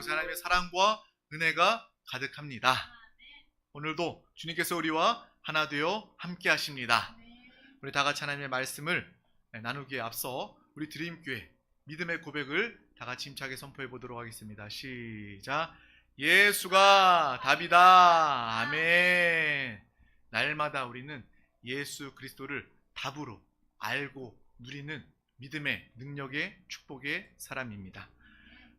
그곳에 하나님의 사랑과 은혜가 가득합니다. 오늘도 주님께서 우리와 하나 되어 함께 하십니다. 우리 다 같이 하나님의 말씀을 나누기에 앞서 우리 드림교회 믿음의 고백을 다 같이 힘차게 선포해 보도록 하겠습니다. 시작. 예수가 답이다. 아멘. 날마다 우리는 예수 그리스도를 답으로 알고 누리는 믿음의 능력의 축복의 사람입니다.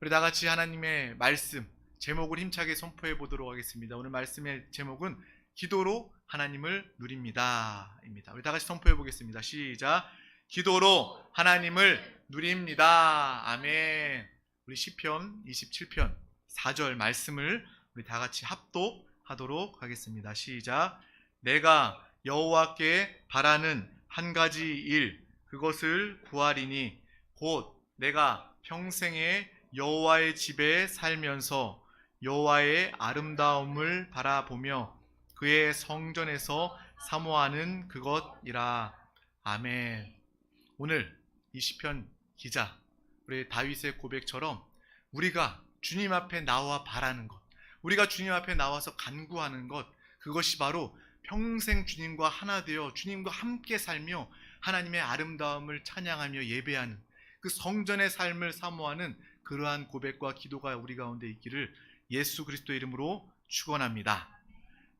우리 다 같이 하나님의 말씀 제목을 힘차게 선포해 보도록 하겠습니다. 오늘 말씀의 제목은 기도로 하나님을 누립니다 입니다. 우리 다 같이 선포해 보겠습니다. 시작. 기도로 하나님을 누립니다. 아멘. 우리 시편 27편 4절 말씀을 우리 다 같이 합독하도록 하겠습니다. 시작. 내가 여호와께 바라는 한 가지 일 그것을 구하리니 곧 내가 평생에 여호와의 집에 살면서 여호와의 아름다움을 바라보며 그의 성전에서 사모하는 그것이라. 아멘. 오늘 이 시편 기자 우리 다윗의 고백처럼 우리가 주님 앞에 나와 바라는 것, 우리가 주님 앞에 나와서 간구하는 것, 그것이 바로 평생 주님과 하나 되어 주님과 함께 살며 하나님의 아름다움을 찬양하며 예배하는 그 성전의 삶을 사모하는 그러한 고백과 기도가 우리 가운데 있기를 예수 그리스도의 이름으로 축원합니다.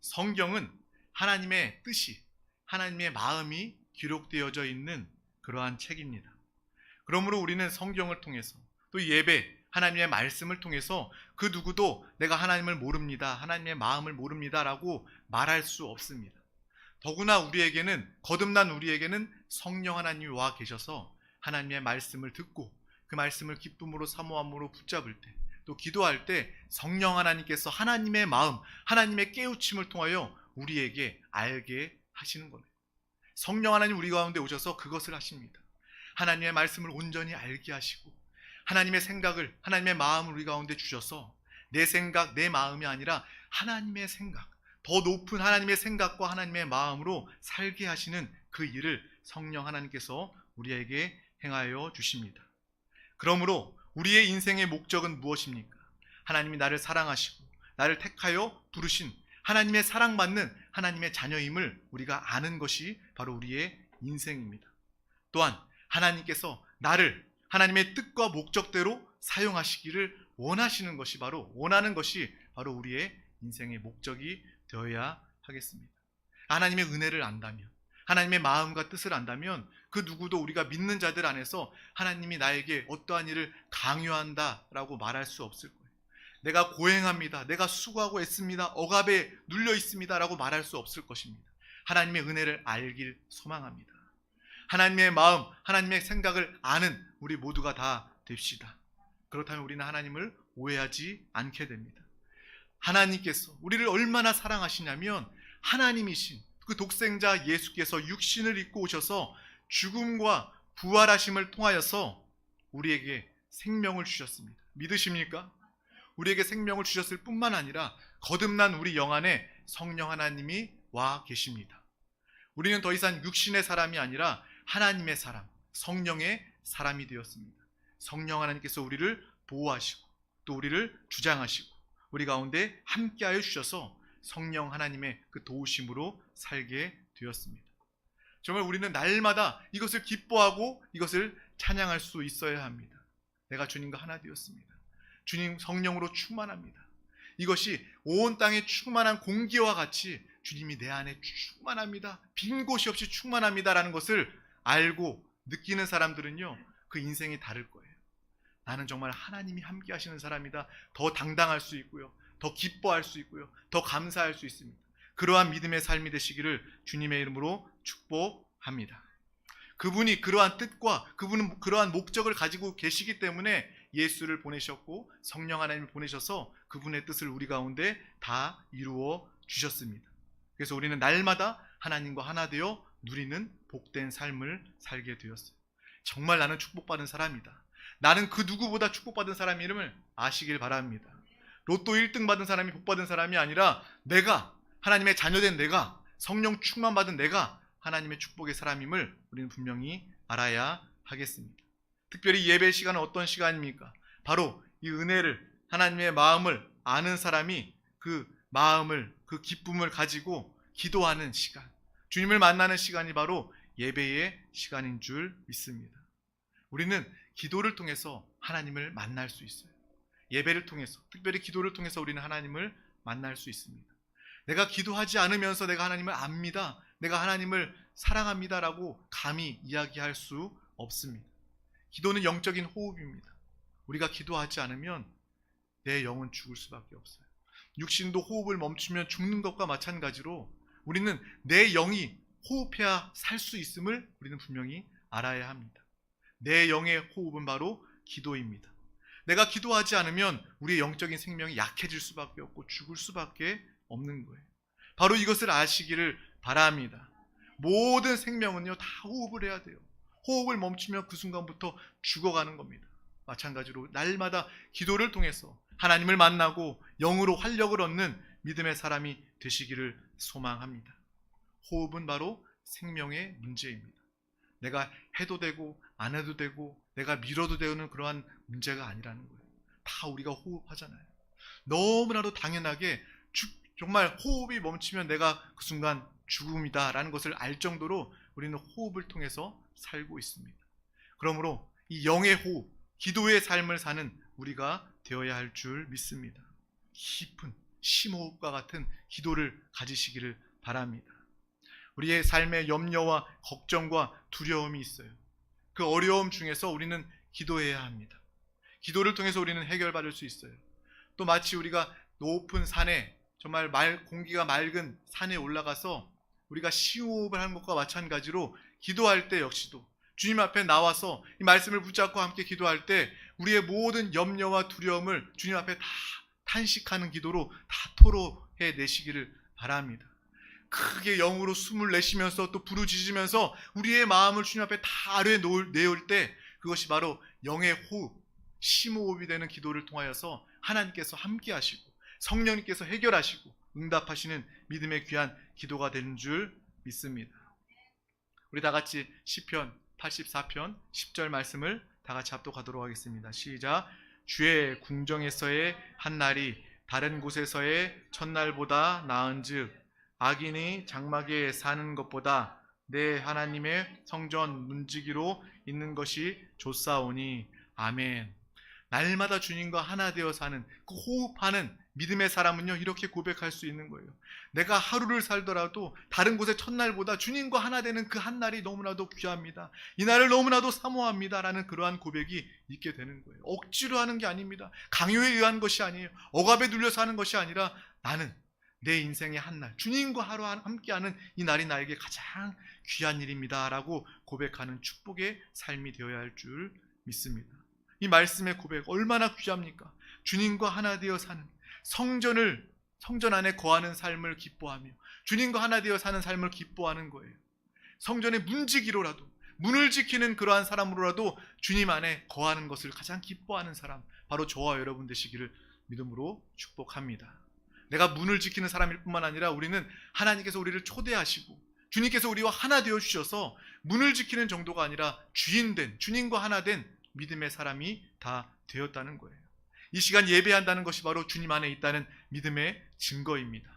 성경은 하나님의 뜻이, 하나님의 마음이 기록되어져 있는 그러한 책입니다. 그러므로 우리는 성경을 통해서 또 예배, 하나님의 말씀을 통해서 그 누구도 내가 하나님을 모릅니다, 하나님의 마음을 모릅니다 라고 말할 수 없습니다. 더구나 우리에게는, 거듭난 우리에게는 성령 하나님이 와 계셔서 하나님의 말씀을 듣고 그 말씀을 기쁨으로 사모함으로 붙잡을 때, 또 기도할 때 성령 하나님께서 하나님의 마음, 하나님의 깨우침을 통하여 우리에게 알게 하시는 겁니다. 성령 하나님 우리 가운데 오셔서 그것을 하십니다. 하나님의 말씀을 온전히 알게 하시고 하나님의 생각을, 하나님의 마음을 우리 가운데 주셔서 내 생각, 내 마음이 아니라 하나님의 생각, 더 높은 하나님의 생각과 하나님의 마음으로 살게 하시는 그 일을 성령 하나님께서 우리에게 행하여 주십니다. 그러므로 우리의 인생의 목적은 무엇입니까? 하나님이 나를 사랑하시고 나를 택하여 부르신 하나님의 사랑받는 하나님의 자녀임을 우리가 아는 것이 바로 우리의 인생입니다. 또한 하나님께서 나를 하나님의 뜻과 목적대로 사용하시기를 원하는 것이 바로 우리의 인생의 목적이 되어야 하겠습니다. 하나님의 은혜를 안다면, 하나님의 마음과 뜻을 안다면 그 누구도 우리가 믿는 자들 안에서 하나님이 나에게 어떠한 일을 강요한다라고 말할 수 없을 거예요. 내가 고행합니다, 내가 수고하고 애씁니다, 억압에 눌려 있습니다 라고 말할 수 없을 것입니다. 하나님의 은혜를 알길 소망합니다. 하나님의 마음, 하나님의 생각을 아는 우리 모두가 다 됩시다. 그렇다면 우리는 하나님을 오해하지 않게 됩니다. 하나님께서 우리를 얼마나 사랑하시냐면 하나님이신 그 독생자 예수께서 육신을 입고 오셔서 죽음과 부활하심을 통하여서 우리에게 생명을 주셨습니다. 믿으십니까? 우리에게 생명을 주셨을 뿐만 아니라 거듭난 우리 영 안에 성령 하나님이 와 계십니다. 우리는 더 이상 육신의 사람이 아니라 하나님의 사람, 성령의 사람이 되었습니다. 성령 하나님께서 우리를 보호하시고 또 우리를 주장하시고 우리 가운데 함께하여 주셔서 성령 하나님의 그 도우심으로 살게 되었습니다. 정말 우리는 날마다 이것을 기뻐하고 이것을 찬양할 수 있어야 합니다. 내가 주님과 하나 되었습니다. 주님 성령으로 충만합니다. 이것이 온 땅에 충만한 공기와 같이 주님이 내 안에 충만합니다, 빈 곳이 없이 충만합니다라는 것을 알고 느끼는 사람들은요, 그 인생이 다를 거예요. 나는 정말 하나님이 함께 하시는 사람이다. 더 당당할 수 있고요, 더 기뻐할 수 있고요, 더 감사할 수 있습니다. 그러한 믿음의 삶이 되시기를 주님의 이름으로 축복합니다. 그분이 그러한 뜻과 그분은 그러한 목적을 가지고 계시기 때문에 예수를 보내셨고 성령 하나님을 보내셔서 그분의 뜻을 우리 가운데 다 이루어 주셨습니다. 그래서 우리는 날마다 하나님과 하나 되어 누리는 복된 삶을 살게 되었어요. 정말 나는 축복받은 사람이다, 나는 그 누구보다 축복받은 사람 이름을 아시길 바랍니다. 로또 1등 받은 사람이 복받은 사람이 아니라 내가, 하나님의 자녀된 내가, 성령 충만받은 내가 하나님의 축복의 사람임을 우리는 분명히 알아야 하겠습니다. 특별히 예배 시간은 어떤 시간입니까? 바로 이 은혜를 하나님의 마음을 아는 사람이 그 마음을, 그 기쁨을 가지고 기도하는 시간, 주님을 만나는 시간이 바로 예배의 시간인 줄 믿습니다. 우리는 기도를 통해서 하나님을 만날 수 있어요. 예배를 통해서, 특별히 기도를 통해서 우리는 하나님을 만날 수 있습니다. 내가 기도하지 않으면서 내가 하나님을 압니다, 내가 하나님을 사랑합니다 라고 감히 이야기할 수 없습니다. 기도는 영적인 호흡입니다. 우리가 기도하지 않으면 내 영은 죽을 수밖에 없어요. 육신도 호흡을 멈추면 죽는 것과 마찬가지로 우리는 내 영이 호흡해야 살 수 있음을 우리는 분명히 알아야 합니다. 내 영의 호흡은 바로 기도입니다. 내가 기도하지 않으면 우리의 영적인 생명이 약해질 수밖에 없고 죽을 수밖에 없는 거예요. 바로 이것을 아시기를 바랍니다. 모든 생명은요 다 호흡을 해야 돼요. 호흡을 멈추면 그 순간부터 죽어가는 겁니다. 마찬가지로 날마다 기도를 통해서 하나님을 만나고 영으로 활력을 얻는 믿음의 사람이 되시기를 소망합니다. 호흡은 바로 생명의 문제입니다. 내가 해도 되고 안 해도 되고 내가 밀어도 되는 그러한 문제가 아니라는 거예요. 다 우리가 호흡하잖아요. 너무나도 당연하게 정말 호흡이 멈추면 내가 그 순간 죽음이다 라는 것을 알 정도로 우리는 호흡을 통해서 살고 있습니다. 그러므로 이 영의 호흡, 기도의 삶을 사는 우리가 되어야 할 줄 믿습니다. 깊은 심호흡과 같은 기도를 가지시기를 바랍니다. 우리의 삶에 염려와 걱정과 두려움이 있어요. 그 어려움 중에서 우리는 기도해야 합니다. 기도를 통해서 우리는 해결받을 수 있어요. 또 마치 우리가 높은 산에, 정말 공기가 맑은 산에 올라가서 우리가 심호흡을 하는 것과 마찬가지로 기도할 때 역시도 주님 앞에 나와서 이 말씀을 붙잡고 함께 기도할 때 우리의 모든 염려와 두려움을 주님 앞에 다 탄식하는 기도로 다 토로해 내시기를 바랍니다. 크게 영으로 숨을 내쉬면서 또 부르짖으면서 우리의 마음을 주님 앞에 다 내올 때 그것이 바로 영의 호흡, 심호흡이 되는 기도를 통하여서 하나님께서 함께 하시고 성령님께서 해결하시고 응답하시는 믿음의 귀한 기도가 되는 줄 믿습니다. 우리 다 같이 시편 84편 10절 말씀을 다 같이 합독하도록 하겠습니다. 시작. 주의 궁정에서의 한 날이 다른 곳에서의 첫날보다 나은즉 악인이 장막에 사는 것보다 내 하나님의 성전 문지기로 있는 것이 좋사오니. 아멘. 날마다 주님과 하나 되어 사는 그 호흡하는 믿음의 사람은요 이렇게 고백할 수 있는 거예요. 내가 하루를 살더라도 다른 곳의 첫날보다 주님과 하나 되는 그 한 날이 너무나도 귀합니다. 이 날을 너무나도 사모합니다 라는 그러한 고백이 있게 되는 거예요. 억지로 하는 게 아닙니다. 강요에 의한 것이 아니에요. 억압에 눌려서 하는 것이 아니라 나는 내 인생의 한 날, 주님과 하루 함께하는 이 날이 나에게 가장 귀한 일입니다 라고 고백하는 축복의 삶이 되어야 할 줄 믿습니다. 이 말씀의 고백 얼마나 귀합니까? 주님과 하나 되어 사는 성전 안에 거하는 삶을 기뻐하며 주님과 하나 되어 사는 삶을 기뻐하는 거예요. 성전의 문지기로라도 문을 지키는 그러한 사람으로라도 주님 안에 거하는 것을 가장 기뻐하는 사람, 바로 저와 여러분 되시기를 믿음으로 축복합니다. 내가 문을 지키는 사람일 뿐만 아니라 우리는 하나님께서 우리를 초대하시고 주님께서 우리와 하나 되어 주셔서 문을 지키는 정도가 아니라 주인된, 주님과 하나 된 믿음의 사람이 다 되었다는 거예요. 이 시간 예배한다는 것이 바로 주님 안에 있다는 믿음의 증거입니다.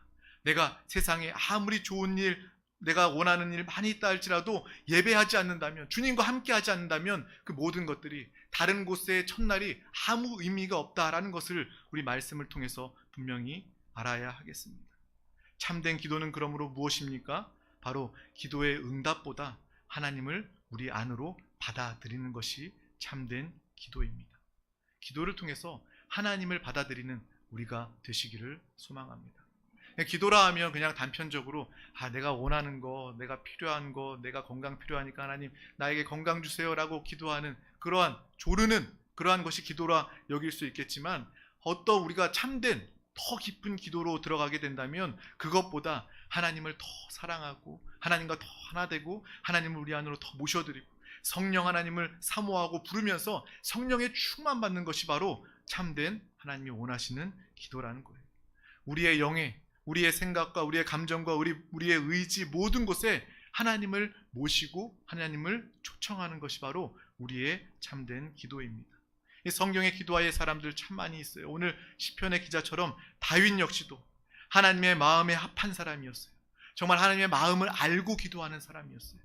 내가 세상에 아무리 좋은 일, 내가 원하는 일 많이 있다 할지라도 예배하지 않는다면, 주님과 함께 하지 않는다면 그 모든 것들이 다른 곳의 첫날이 아무 의미가 없다라는 것을 우리 말씀을 통해서 분명히 알아야 하겠습니다. 참된 기도는 그러므로 무엇입니까? 바로 기도의 응답보다 하나님을 우리 안으로 받아들이는 것이 참된 기도입니다. 기도를 통해서 하나님을 받아들이는 우리가 되시기를 소망합니다. 기도라 하면 그냥 단편적으로 내가 원하는 거, 내가 필요한 거, 내가 건강 필요하니까 하나님 나에게 건강 주세요 라고 기도하는 그러한 조르는 그러한 것이 기도라 여길 수 있겠지만, 어떤 우리가 참된 더 깊은 기도로 들어가게 된다면 그것보다 하나님을 더 사랑하고 하나님과 더 하나 되고 하나님을 우리 안으로 더 모셔드리고 성령 하나님을 사모하고 부르면서 성령의 충만 받는 것이 바로 참된 하나님이 원하시는 기도라는 거예요. 우리의 영에, 우리의 생각과 우리의 감정과 우리의 의지 모든 곳에 하나님을 모시고 하나님을 초청하는 것이 바로 우리의 참된 기도입니다. 이 성경의 기도하의 사람들 참 많이 있어요. 오늘 시편의 기자처럼 다윗 역시도 하나님의 마음에 합한 사람이었어요. 정말 하나님의 마음을 알고 기도하는 사람이었어요.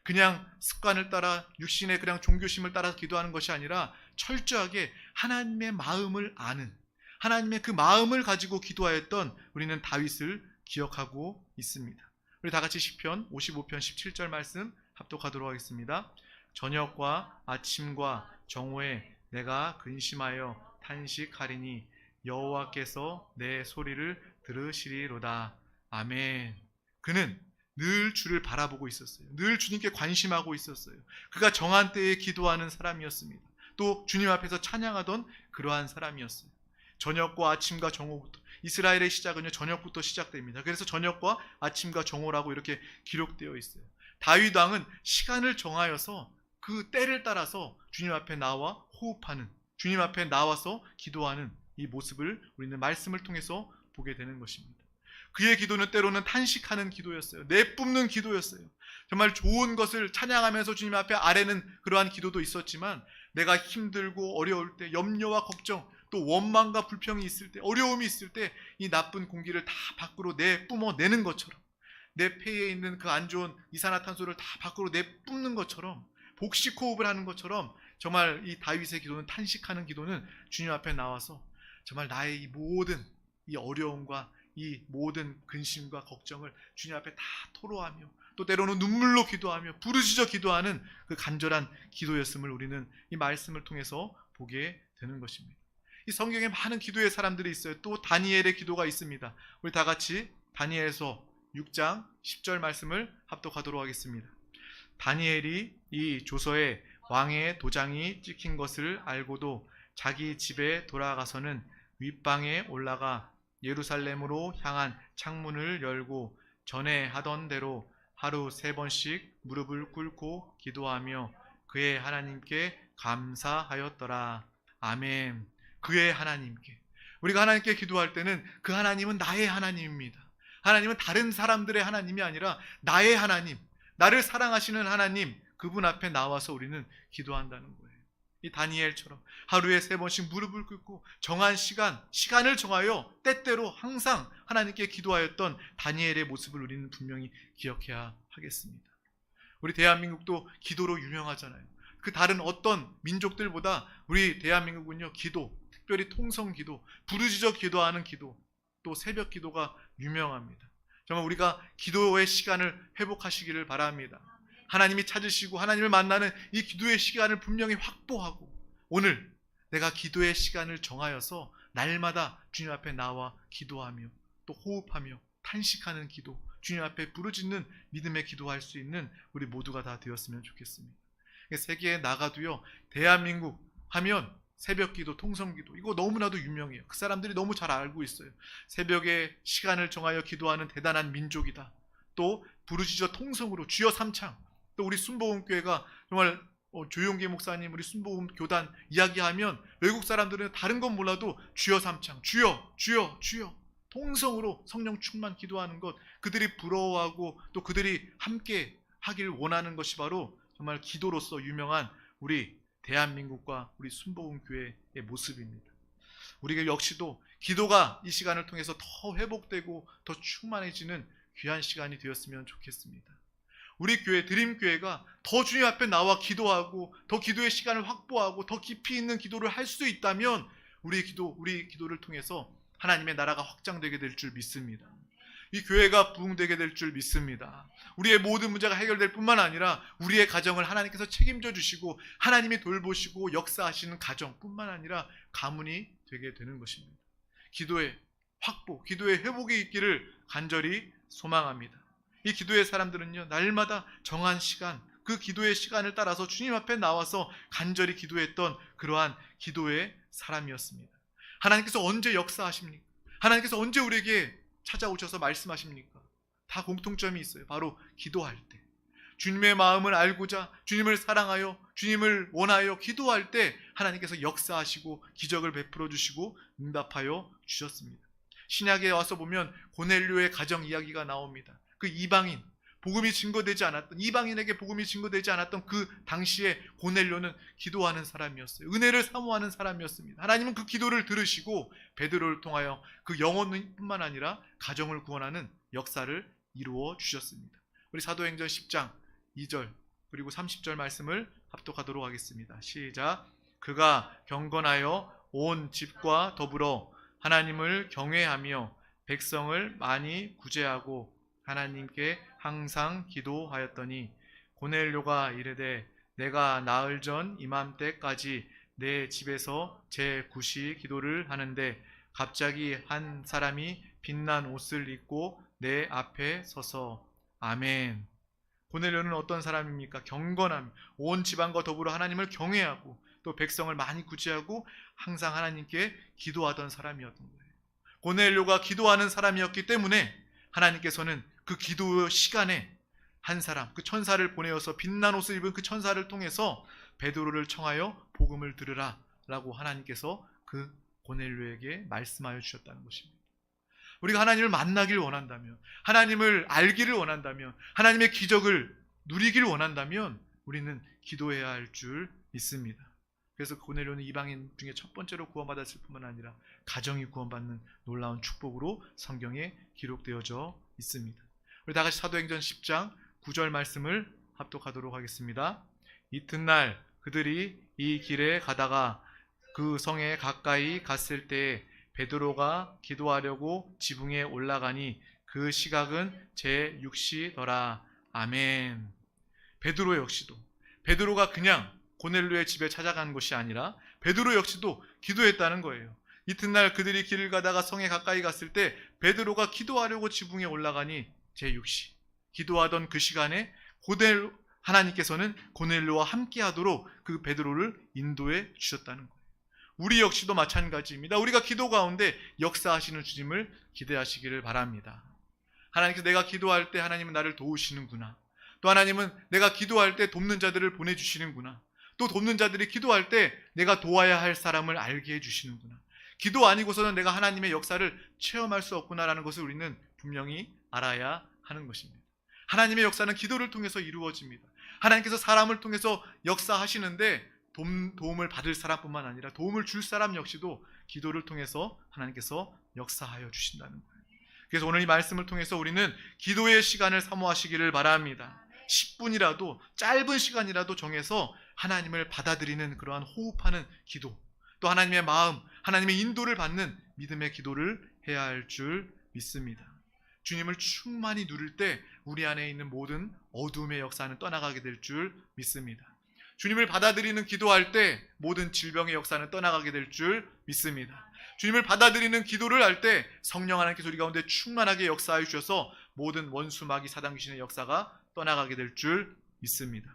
그냥 습관을 따라 육신의 그냥 종교심을 따라 기도하는 것이 아니라 철저하게 하나님의 마음을 아는, 하나님의 그 마음을 가지고 기도하였던 우리는 다윗을 기억하고 있습니다. 우리 다 같이 시편 55편 17절 말씀 합독하도록 하겠습니다. 저녁과 아침과 정오에 내가 근심하여 탄식하리니 여호와께서 내 소리를 들으시리로다. 아멘. 그는 늘 주를 바라보고 있었어요. 늘 주님께 관심하고 있었어요. 그가 정한 때에 기도하는 사람이었습니다. 또 주님 앞에서 찬양하던 그러한 사람이었어요. 저녁과 아침과 정오부터, 이스라엘의 시작은요 저녁부터 시작됩니다. 그래서 저녁과 아침과 정오라고 이렇게 기록되어 있어요. 다윗 왕은 시간을 정하여서 그 때를 따라서 주님 앞에 나와 호흡하는, 주님 앞에 나와서 기도하는 이 모습을 우리는 말씀을 통해서 보게 되는 것입니다. 그의 기도는 때로는 탄식하는 기도였어요. 내뿜는 기도였어요. 정말 좋은 것을 찬양하면서 주님 앞에 아뢰는 그러한 기도도 있었지만, 내가 힘들고 어려울 때, 염려와 걱정, 또 원망과 불평이 있을 때, 어려움이 있을 때 이 나쁜 공기를 다 밖으로 내뿜어내는 것처럼, 내 폐에 있는 그 안 좋은 이산화탄소를 다 밖으로 내뿜는 것처럼, 복식 호흡을 하는 것처럼, 정말 이 다윗의 기도는, 탄식하는 기도는 주님 앞에 나와서 정말 나의 이 모든 이 어려움과 이 모든 근심과 걱정을 주님 앞에 다 토로하며, 또 때로는 눈물로 기도하며 부르짖어 기도하는 그 간절한 기도였음을 우리는 이 말씀을 통해서 보게 되는 것입니다. 이 성경에 많은 기도의 사람들이 있어요. 또 다니엘의 기도가 있습니다. 우리 다 같이 다니엘서 6장 10절 말씀을 합독하도록 하겠습니다. 다니엘이 이 조서에 왕의 도장이 찍힌 것을 알고도 자기 집에 돌아가서는 윗방에 올라가 예루살렘으로 향한 창문을 열고 전에 하던 대로 하루 3번씩 무릎을 꿇고 기도하며 그의 하나님께 감사하였더라. 아멘. 그의 하나님께. 우리가 하나님께 기도할 때는 그 하나님은 나의 하나님입니다. 하나님은 다른 사람들의 하나님이 아니라 나의 하나님, 나를 사랑하시는 하나님, 그분 앞에 나와서 우리는 기도한다는 거예요. 이 다니엘처럼 하루에 3번씩 무릎을 꿇고 정한 시간을 정하여 때때로 항상 하나님께 기도하였던 다니엘의 모습을 우리는 분명히 기억해야 하겠습니다. 우리 대한민국도 기도로 유명하잖아요. 그 다른 어떤 민족들보다 우리 대한민국은요, 기도, 특별히 통성기도, 부르짖어 기도하는 기도, 또 새벽 기도가 유명합니다. 정말 우리가 기도의 시간을 회복하시기를 바랍니다. 하나님이 찾으시고 하나님을 만나는 이 기도의 시간을 분명히 확보하고, 오늘 내가 기도의 시간을 정하여서 날마다 주님 앞에 나와 기도하며 또 호흡하며 탄식하는 기도, 주님 앞에 부르짖는 믿음의 기도할 수 있는 우리 모두가 다 되었으면 좋겠습니다. 세계에 나가도요, 대한민국 하면 새벽기도, 통성기도, 이거 너무나도 유명해요. 그 사람들이 너무 잘 알고 있어요. 새벽에 시간을 정하여 기도하는 대단한 민족이다. 또 부르짖어 통성으로 주여 삼창, 또 우리 순복음교회가 정말 조용기 목사님, 우리 순복음 교단 이야기하면 외국 사람들은 다른 건 몰라도 주여 삼창, 주여, 주여, 주여, 통성으로 성령 충만 기도하는 것, 그들이 부러워하고 또 그들이 함께 하길 원하는 것이 바로 정말 기도로서 유명한 우리 대한민국과 우리 순복음교회의 모습입니다. 우리가 역시도 기도가 이 시간을 통해서 더 회복되고 더 충만해지는 귀한 시간이 되었으면 좋겠습니다. 우리 교회, 드림교회가 더 주님 앞에 나와 기도하고 더 기도의 시간을 확보하고 더 깊이 있는 기도를 할 수 있다면 우리 기도를 통해서 하나님의 나라가 확장되게 될 줄 믿습니다. 이 교회가 부흥되게 될 줄 믿습니다. 우리의 모든 문제가 해결될 뿐만 아니라 우리의 가정을 하나님께서 책임져 주시고 하나님이 돌보시고 역사하시는 가정뿐만 아니라 가문이 되게 되는 것입니다. 기도의 확보, 기도의 회복이 있기를 간절히 소망합니다. 이 기도의 사람들은요, 날마다 정한 시간, 그 기도의 시간을 따라서 주님 앞에 나와서 간절히 기도했던 그러한 기도의 사람이었습니다. 하나님께서 언제 역사하십니까? 하나님께서 언제 우리에게 찾아오셔서 말씀하십니까? 다 공통점이 있어요. 바로 기도할 때, 주님의 마음을 알고자 주님을 사랑하여 주님을 원하여 기도할 때 하나님께서 역사하시고 기적을 베풀어 주시고 응답하여 주셨습니다. 신약에 와서 보면 고넬료의 가정 이야기가 나옵니다. 그 이방인 복음이 증거되지 않았던, 이방인에게 복음이 증거되지 않았던 그 당시에 고넬료는 기도하는 사람이었어요. 은혜를 사모하는 사람이었습니다. 하나님은 그 기도를 들으시고 베드로를 통하여 그 영혼뿐만 아니라 가정을 구원하는 역사를 이루어 주셨습니다. 우리 사도행전 10장 2절 그리고 30절 말씀을 합독하도록 하겠습니다. 시작. 그가 경건하여 온 집과 더불어 하나님을 경외하며 백성을 많이 구제하고 하나님께 항상 기도하였더니 고넬료가 이르되 내가 나흘 전 이맘때까지 내 집에서 제9시 기도를 하는데 갑자기 한 사람이 빛난 옷을 입고 내 앞에 서서 아멘. 고넬료는 어떤 사람입니까? 경건함, 온 집안과 더불어 하나님을 경외하고 또 백성을 많이 구제하고 항상 하나님께 기도하던 사람이었던 거예요. 고넬료가 기도하는 사람이었기 때문에 하나님께서는 그 기도 시간에 한 사람, 그 천사를 보내어서 빛난 옷을 입은 그 천사를 통해서 베드로를 청하여 복음을 들으라 라고 하나님께서 그 고넬료에게 말씀하여 주셨다는 것입니다. 우리가 하나님을 만나길 원한다면, 하나님을 알기를 원한다면, 하나님의 기적을 누리길 원한다면 우리는 기도해야 할 줄 믿습니다. 그래서 고넬료는 이방인 중에 첫 번째로 구원받았을 뿐만 아니라 가정이 구원받는 놀라운 축복으로 성경에 기록되어져 있습니다. 우리 다같이 사도행전 10장 9절 말씀을 합독하도록 하겠습니다. 이튿날 그들이 이 길에 가다가 그 성에 가까이 갔을 때에 베드로가 기도하려고 지붕에 올라가니 그 시각은 제6시더라. 아멘. 베드로 역시도 베드로가 그냥 고넬료의 집에 찾아간 것이 아니라 베드로 역시도 기도했다는 거예요. 이튿날 그들이 길을 가다가 성에 가까이 갔을 때 베드로가 기도하려고 지붕에 올라가니 제6시, 기도하던 그 시간에 하나님께서는 고넬료와 함께하도록 그 베드로를 인도해 주셨다는 거예요. 우리 역시도 마찬가지입니다. 우리가 기도 가운데 역사하시는 주님을 기대하시기를 바랍니다. 하나님께서 내가 기도할 때 하나님은 나를 도우시는구나. 또 하나님은 내가 기도할 때 돕는 자들을 보내주시는구나. 또 돕는 자들이 기도할 때 내가 도와야 할 사람을 알게 해주시는구나. 기도 아니고서는 내가 하나님의 역사를 체험할 수 없구나라는 것을 우리는 분명히 알아야 하는 것입니다. 하나님의 역사는 기도를 통해서 이루어집니다. 하나님께서 사람을 통해서 역사하시는데 도움을 받을 사람뿐만 아니라 도움을 줄 사람 역시도 기도를 통해서 하나님께서 역사하여 주신다는 거예요. 그래서 오늘 이 말씀을 통해서 우리는 기도의 시간을 사모하시기를 바랍니다. 10분이라도 짧은 시간이라도 정해서 하나님을 받아들이는 그러한 호흡하는 기도, 또 하나님의 마음, 하나님의 인도를 받는 믿음의 기도를 해야 할 줄 믿습니다. 주님을 충만히 누릴 때 우리 안에 있는 모든 어둠의 역사는 떠나가게 될 줄 믿습니다. 주님을 받아들이는 기도할 때 모든 질병의 역사는 떠나가게 될 줄 믿습니다. 주님을 받아들이는 기도를 할 때 성령 하나님께서 우리 가운데 충만하게 역사하여 주셔서 모든 원수 마귀 사단 귀신의 역사가 떠나가게 될 줄 믿습니다.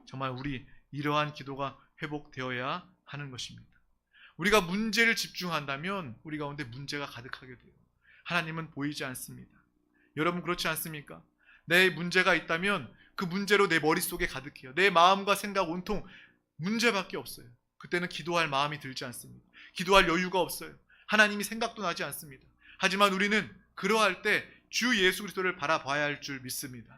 정말 우리 이러한 기도가 회복되어야 하는 것입니다. 우리가 문제를 집중한다면 우리 가운데 문제가 가득하게 돼요. 하나님은 보이지 않습니다. 여러분 그렇지 않습니까? 내 문제가 있다면 그 문제로 내 머릿속에 가득해요. 내 마음과 생각 온통 문제밖에 없어요. 그때는 기도할 마음이 들지 않습니다. 기도할 여유가 없어요. 하나님이 생각도 나지 않습니다. 하지만 우리는 그러할 때 주 예수 그리스도를 바라봐야 할 줄 믿습니다.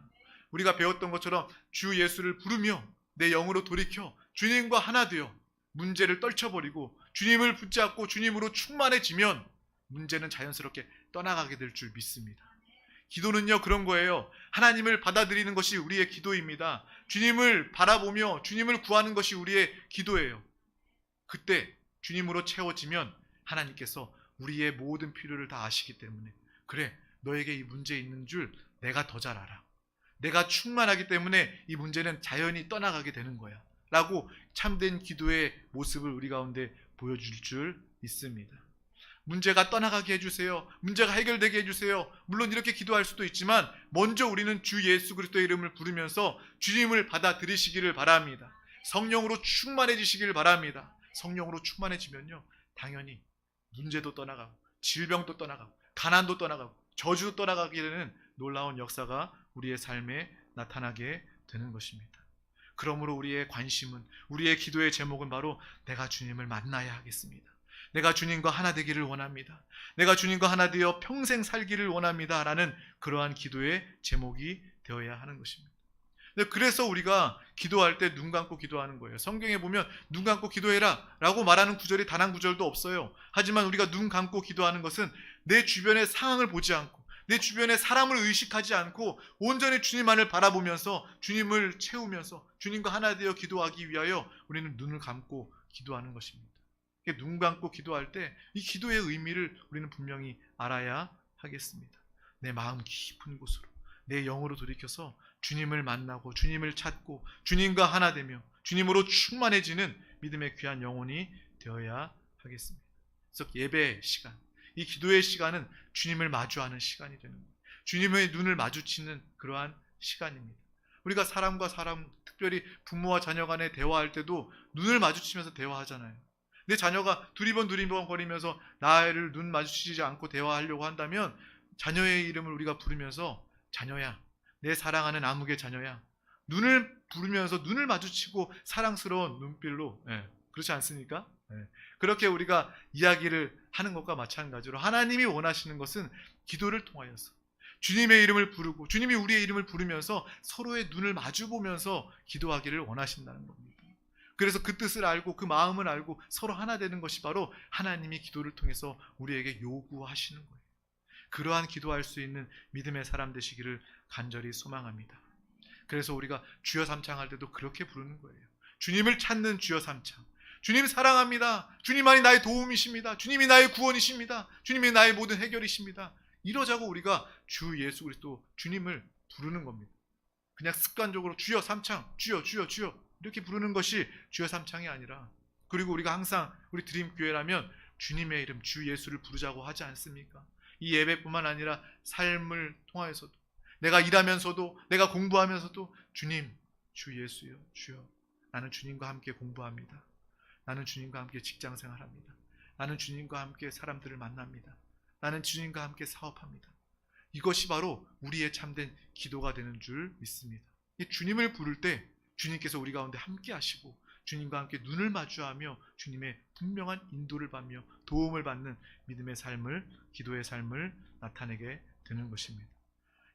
우리가 배웠던 것처럼 주 예수를 부르며 내 영으로 돌이켜 주님과 하나 되어 문제를 떨쳐버리고 주님을 붙잡고 주님으로 충만해지면 문제는 자연스럽게 떠나가게 될 줄 믿습니다. 기도는요 그런 거예요. 하나님을 받아들이는 것이 우리의 기도입니다. 주님을 바라보며 주님을 구하는 것이 우리의 기도예요. 그때 주님으로 채워지면 하나님께서 우리의 모든 필요를 다 아시기 때문에 그래 너에게 이 문제 있는 줄 내가 더 잘 알아. 내가 충만하기 때문에 이 문제는 자연히 떠나가게 되는 거야 라고 참된 기도의 모습을 우리 가운데 보여줄 줄 믿습니다. 문제가 떠나가게 해주세요. 문제가 해결되게 해주세요. 물론 이렇게 기도할 수도 있지만 먼저 우리는 주 예수 그리스도의 이름을 부르면서 주님을 받아들이시기를 바랍니다. 성령으로 충만해지시기를 바랍니다. 성령으로 충만해지면요 당연히 문제도 떠나가고 질병도 떠나가고 가난도 떠나가고 저주도 떠나가게 되는 놀라운 역사가 우리의 삶에 나타나게 되는 것입니다. 그러므로 우리의 관심은, 우리의 기도의 제목은 바로 내가 주님을 만나야 하겠습니다. 내가 주님과 하나 되기를 원합니다. 내가 주님과 하나 되어 평생 살기를 원합니다 라는 그러한 기도의 제목이 되어야 하는 것입니다. 그래서 우리가 기도할 때 눈 감고 기도하는 거예요. 성경에 보면 눈 감고 기도해라 라고 말하는 구절이 단 한 구절도 없어요. 하지만 우리가 눈 감고 기도하는 것은 내 주변의 상황을 보지 않고 내 주변의 사람을 의식하지 않고 온전히 주님만을 바라보면서 주님을 채우면서 주님과 하나 되어 기도하기 위하여 우리는 눈을 감고 기도하는 것입니다. 눈 감고 기도할 때 이 기도의 의미를 우리는 분명히 알아야 하겠습니다. 내 마음 깊은 곳으로 내 영으로 돌이켜서 주님을 만나고 주님을 찾고 주님과 하나 되며 주님으로 충만해지는 믿음의 귀한 영혼이 되어야 하겠습니다. 그래서 예배의 시간, 이 기도의 시간은 주님을 마주하는 시간이 되는 거예요. 주님의 눈을 마주치는 그러한 시간입니다. 우리가 사람과 사람, 특별히 부모와 자녀 간에 대화할 때도 눈을 마주치면서 대화하잖아요. 내 자녀가 두리번 거리면서 나를 눈 마주치지 않고 대화하려고 한다면 자녀의 이름을 우리가 부르면서 자녀야, 내 사랑하는 아무개 자녀야, 눈을 부르면서 눈을 마주치고 사랑스러운 눈빛로, 그렇지 않습니까? 그렇게 우리가 이야기를 하는 것과 마찬가지로 하나님이 원하시는 것은 기도를 통하여서 주님의 이름을 부르고 주님이 우리의 이름을 부르면서 서로의 눈을 마주 보면서 기도하기를 원하신다는 겁니다. 그래서 그 뜻을 알고 그 마음을 알고 서로 하나 되는 것이 바로 하나님이 기도를 통해서 우리에게 요구하시는 거예요. 그러한 기도할 수 있는 믿음의 사람 되시기를 간절히 소망합니다. 그래서 우리가 주여 삼창할 때도 그렇게 부르는 거예요. 주님을 찾는 주여 삼창. 주님 사랑합니다. 주님만이 나의 도움이십니다. 주님이 나의 구원이십니다. 주님이 나의 모든 해결이십니다. 이러자고 우리가 주 예수 그리스도 주님을 부르는 겁니다. 그냥 습관적으로 주여 삼창, 주여 주여 주여 이렇게 부르는 것이 주여 삼창이 아니라, 그리고 우리가 항상 우리 드림교회라면 주님의 이름 주 예수를 부르자고 하지 않습니까? 이 예배뿐만 아니라 삶을 통하여서도, 내가 일하면서도, 내가 공부하면서도 주님, 주 예수여, 주여, 나는 주님과 함께 공부합니다. 나는 주님과 함께 직장생활합니다. 나는 주님과 함께 사람들을 만납니다. 나는 주님과 함께 사업합니다. 이것이 바로 우리의 참된 기도가 되는 줄 믿습니다. 주님을 부를 때 주님께서 우리 가운데 함께 하시고 주님과 함께 눈을 마주하며 주님의 분명한 인도를 받며 도움을 받는 믿음의 삶을, 기도의 삶을 나타내게 되는 것입니다.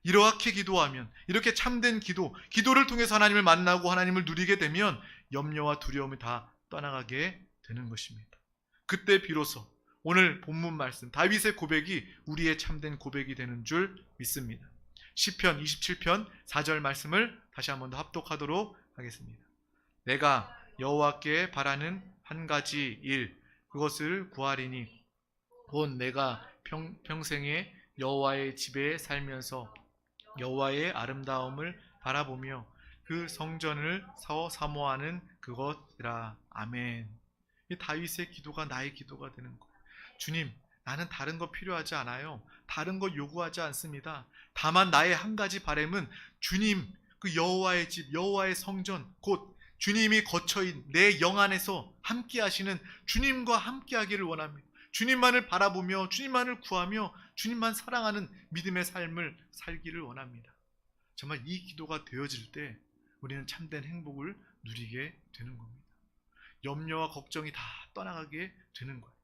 이렇게 기도하면, 이렇게 참된 기도를 통해서 하나님을 만나고 하나님을 누리게 되면 염려와 두려움이 다 떠나가게 되는 것입니다. 그때 비로소 오늘 본문 말씀 다윗의 고백이 우리의 참된 고백이 되는 줄 믿습니다. 시편 27편 4절 말씀을 다시 한번 더 합독하도록 하겠습니다. 내가 여호와께 바라는 한 가지 일, 그것을 구하리니 곧 내가 평생에 여호와의 집에 살면서 여호와의 아름다움을 바라보며 그 성전을 사모하는 그것이라. 아멘. 이 다윗의 기도가 나의 기도가 되는 거예요. 주님, 나는 다른 거 필요하지 않아요. 다른 거 요구하지 않습니다. 다만 나의 한 가지 바람은 주님, 그 여호와의 집, 여호와의 성전, 곧 주님이 거처인 내 영 안에서 함께 하시는 주님과 함께 하기를 원합니다. 주님만을 바라보며 주님만을 구하며 주님만 사랑하는 믿음의 삶을 살기를 원합니다. 정말 이 기도가 되어질 때 우리는 참된 행복을 누리게 되는 겁니다. 염려와 걱정이 다 떠나가게 되는 거예요.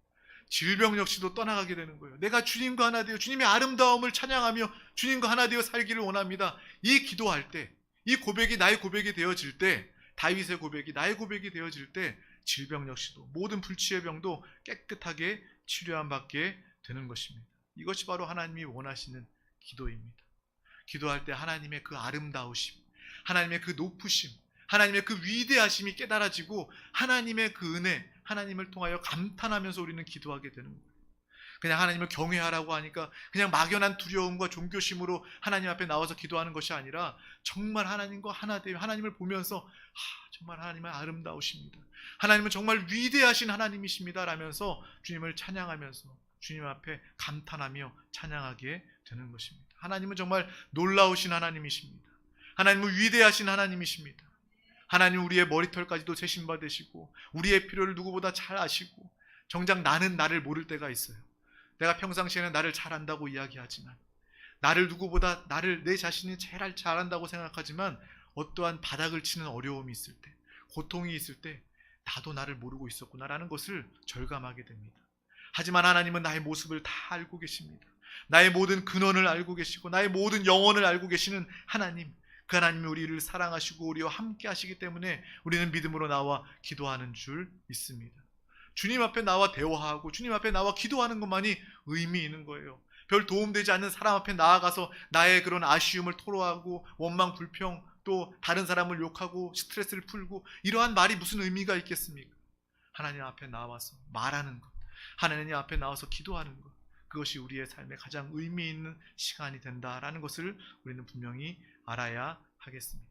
질병 역시도 떠나가게 되는 거예요. 내가 주님과 하나 되어 주님의 아름다움을 찬양하며 주님과 하나 되어 살기를 원합니다. 이 기도할 때, 이 고백이 나의 고백이 되어질 때, 다윗의 고백이 나의 고백이 되어질 때 질병 역시도, 모든 불치의 병도 깨끗하게 치료함 받게 되는 것입니다. 이것이 바로 하나님이 원하시는 기도입니다. 기도할 때 하나님의 그 아름다우심, 하나님의 그 높으심, 하나님의 그 위대하심이 깨달아지고 하나님의 그 은혜, 하나님을 통하여 감탄하면서 우리는 기도하게 되는 거예요. 그냥 하나님을 경외하라고 하니까 그냥 막연한 두려움과 존교심으로 하나님 앞에 나와서 기도하는 것이 아니라 정말 하나님과 하나 되어 하나님을 보면서 정말 하나님은 아름다우십니다. 하나님은 정말 위대하신 하나님이십니다 라면서 주님을 찬양하면서 주님 앞에 감탄하며 찬양하게 되는 것입니다. 하나님은 정말 놀라우신 하나님이십니다. 하나님은 위대하신 하나님이십니다. 하나님 우리의 머리털까지도 세심받으시고 우리의 필요를 누구보다 잘 아시고, 정작 나는 나를 모를 때가 있어요. 내가 평상시에는 나를 잘 안다고 이야기하지만, 나를 누구보다 나를 내 자신이 제일 잘 안다고 생각하지만 어떠한 바닥을 치는 어려움이 있을 때, 고통이 있을 때 나도 나를 모르고 있었구나라는 것을 절감하게 됩니다. 하지만 하나님은 나의 모습을 다 알고 계십니다. 나의 모든 근원을 알고 계시고 나의 모든 영혼을 알고 계시는 하나님, 그 하나님이 우리를 사랑하시고 우리와 함께 하시기 때문에 우리는 믿음으로 나와 기도하는 줄 믿습니다. 주님 앞에 나와 대화하고 주님 앞에 나와 기도하는 것만이 의미 있는 거예요. 별 도움되지 않는 사람 앞에 나아가서 나의 그런 아쉬움을 토로하고 원망, 불평, 또 다른 사람을 욕하고 스트레스를 풀고 이러한 말이 무슨 의미가 있겠습니까? 하나님 앞에 나와서 말하는 것, 하나님 앞에 나와서 기도하는 것, 그것이 우리의 삶에 가장 의미 있는 시간이 된다라는 것을 우리는 분명히 알아야 하겠습니다.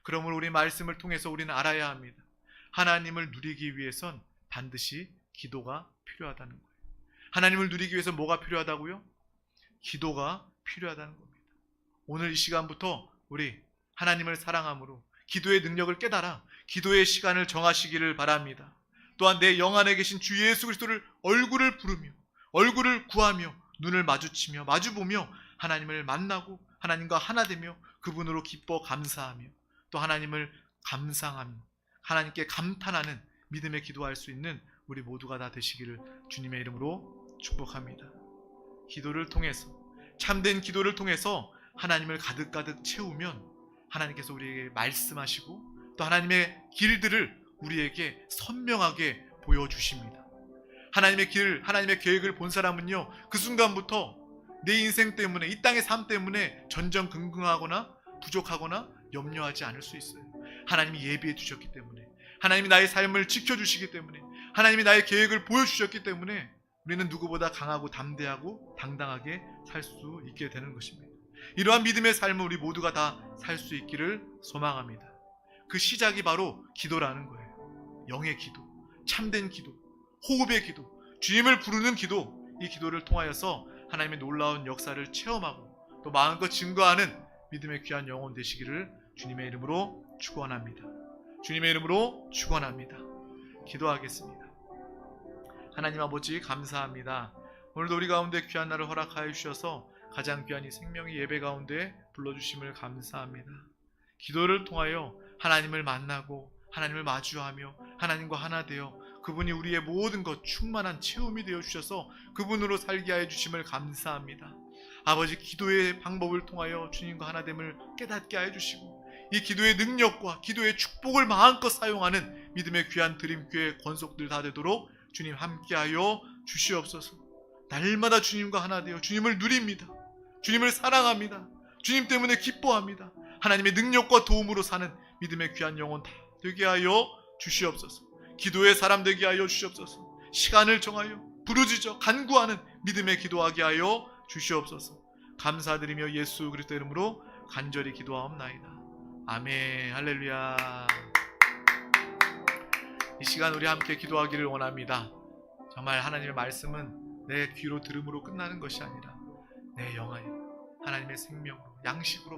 그러므로 우리 말씀을 통해서 우리는 알아야 합니다. 하나님을 누리기 위해선 반드시 기도가 필요하다는 거예요. 하나님을 누리기 위해서 뭐가 필요하다고요? 기도가 필요하다는 겁니다. 오늘 이 시간부터 우리 하나님을 사랑함으로 기도의 능력을 깨달아 기도의 시간을 정하시기를 바랍니다. 또한 내 영 안에 계신 주 예수 그리스도를 얼굴을 부르며 얼굴을 구하며 눈을 마주치며 마주보며 하나님을 만나고 하나님과 하나 되며 그분으로 기뻐 감사하며 또 하나님을 감상하며 하나님께 감탄하는 믿음의 기도할 수 있는 우리 모두가 다 되시기를 주님의 이름으로 축복합니다. 기도를 통해서 참된 기도를 통해서 하나님을 가득가득 채우면 하나님께서 우리에게 말씀하시고 또 하나님의 길들을 우리에게 선명하게 보여주십니다. 하나님의 길, 하나님의 계획을 본 사람은요, 그 순간부터 내 인생 때문에, 이 땅의 삶 때문에 전전긍긍하거나 부족하거나 염려하지 않을 수 있어요. 하나님이 예비해 주셨기 때문에, 하나님이 나의 삶을 지켜주시기 때문에, 하나님이 나의 계획을 보여주셨기 때문에 우리는 누구보다 강하고 담대하고 당당하게 살 수 있게 되는 것입니다. 이러한 믿음의 삶을 우리 모두가 다 살 수 있기를 소망합니다. 그 시작이 바로 기도라는 거예요. 영의 기도, 참된 기도, 호흡의 기도, 주님을 부르는 기도, 이 기도를 통하여서 하나님의 놀라운 역사를 체험하고 또 마음껏 증거하는 믿음의 귀한 영혼 되시기를 주님의 이름으로 축원합니다. 주님의 이름으로 축원합니다. 기도하겠습니다. 하나님 아버지 감사합니다. 오늘도 우리 가운데 귀한 날을 허락하여 주셔서 가장 귀한 이 생명의 예배 가운데 불러주심을 감사합니다. 기도를 통하여 하나님을 만나고 하나님을 마주하며 하나님과 하나 되어 그분이 우리의 모든 것 충만한 체험이 되어 주셔서 그분으로 살게 하여 주심을 감사합니다. 아버지, 기도의 방법을 통하여 주님과 하나됨을 깨닫게 하여 주시고 이 기도의 능력과 기도의 축복을 마음껏 사용하는 믿음의 귀한 드림교회 권속들 다 되도록 주님 함께하여 주시옵소서. 날마다 주님과 하나 되어 주님을 누립니다. 주님을 사랑합니다. 주님 때문에 기뻐합니다. 하나님의 능력과 도움으로 사는 믿음의 귀한 영혼 다 되게 하여 주시옵소서. 기도의 사람 되게 하여 주시옵소서. 시간을 정하여 부르짖어 간구하는 믿음의 기도하게 하여 주시옵소서. 감사드리며 예수 그리스도 이름으로 간절히 기도하옵나이다. 아멘. 할렐루야. 이 시간 우리 함께 기도하기를 원합니다. 정말 하나님의 말씀은 내 귀로 들음으로 끝나는 것이 아니라 내 영안에 하나님의 생명으로 양식으로